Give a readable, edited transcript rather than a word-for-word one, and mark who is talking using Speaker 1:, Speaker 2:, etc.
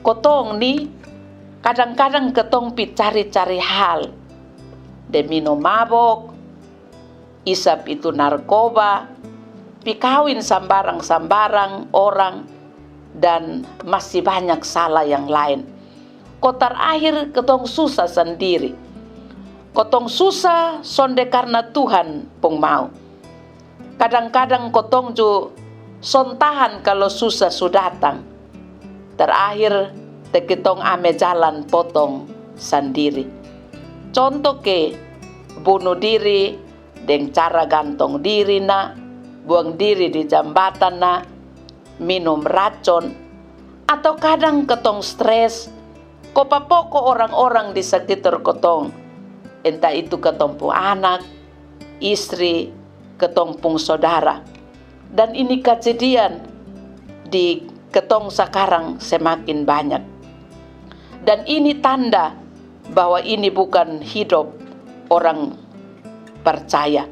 Speaker 1: Kotong ni kadang-kadang ketong pi cari-cari hal. De minum mabok, isap itu narkoba, pi kawin sambarang-sambarang orang, dan masih banyak salah yang lain. Kotar akhir ketong susah sendiri. Kotong susah sonde karena Tuhan pung mau. Kadang-kadang kotong ju sontahan kalau susah sudah datang. Terakhir tekitong ame jalan potong sendiri. Contoh ke bunuh diri dengan cara gantung diri na, buang diri di jambatan na, minum racun, atau kadang ketong stres, kopapoko orang-orang di sekitar kotong, entah itu ketong pung anak, istri, ketong pung saudara. Dan ini kejadian di ketong sekarang semakin banyak. Dan ini tanda bahwa ini bukan hidup orang percaya.